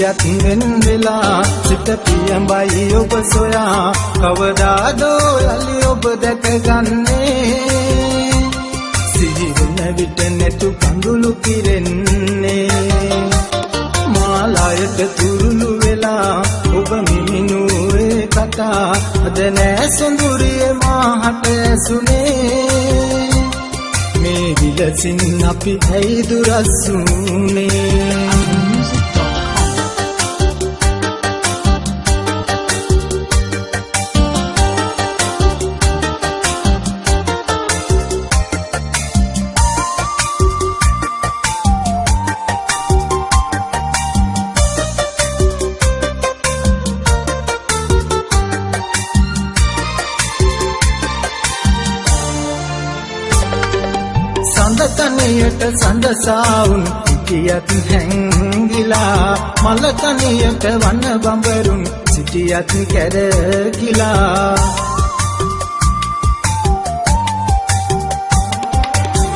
සිටියත් වෙන වෙලා සිත පියඹයි ඔබ සොයා කවදාදෝ යලි ඔබ දැකගන්නේ සිහි වෙන විට නැතු කඳුළු පිරෙන්නේ මාලායට තුරුළු වෙලා ඔබ මිමිනුවේ කතා අද නෑ සොඳුරියේ මාහට ඇසුනේ මේ විලසින් අපි ඇයි දුරස්සුනේ සඳතනියට සඳසාවුන් සිටියත් හැංගිලා මලතනියට වන බඹරුන් සිටියත් කැරකිලා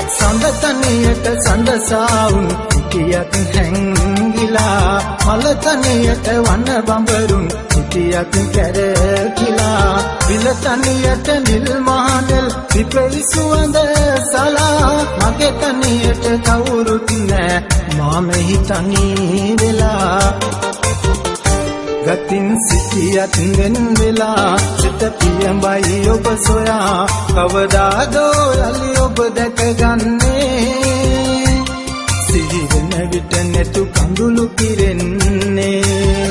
සඳතනියට සඳසාවුන් සිටියත් හැංගිලා මලතනියට වන බඹරුන් සිටියත් කැරකිලා විලතනියට නිල් මහනෙල් විපරි සුවඳ සලා මගේ තනියට කවුරුත් නෑ මා මෙහි තනි වෙලා ගතින් සිටියත් වෙන වෙලා සිත පියඹයි ඔබ සොයා කවදාදෝ යලි ඔබ දැකගන්නේ සිහි වෙන විට නැතු කඳුළු පිරෙන්නේ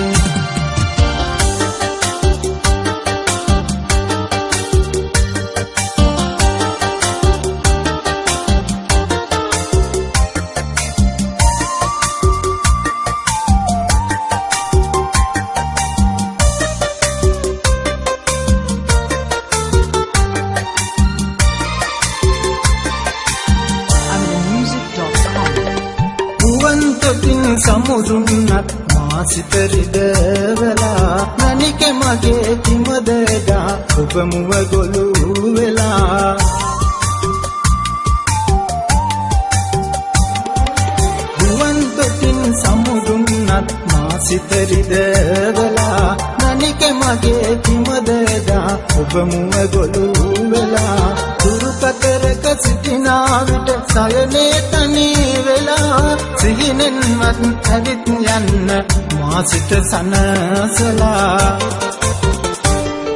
සමුදුන්නත් මා සිත රිදවලා නනික මගේ කිමදදා ඔබ මුව ගොළු වෙලා ගුවන් තොටින් සමුදුන්නත් මා සිත රිදවලා නනික මගේ කිමදදා ඔබ මුව ගොළු වෙලා දුරු කතරක සිටිනා විට සයනේ තනි වෙලා සිහිනෙන්වත් ඇවිත් යන්න මා සිත සනසලා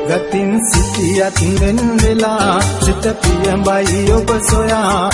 ගතින් සිටියත් වෙන වෙලා සිත පියඹයි ඔබ සොයා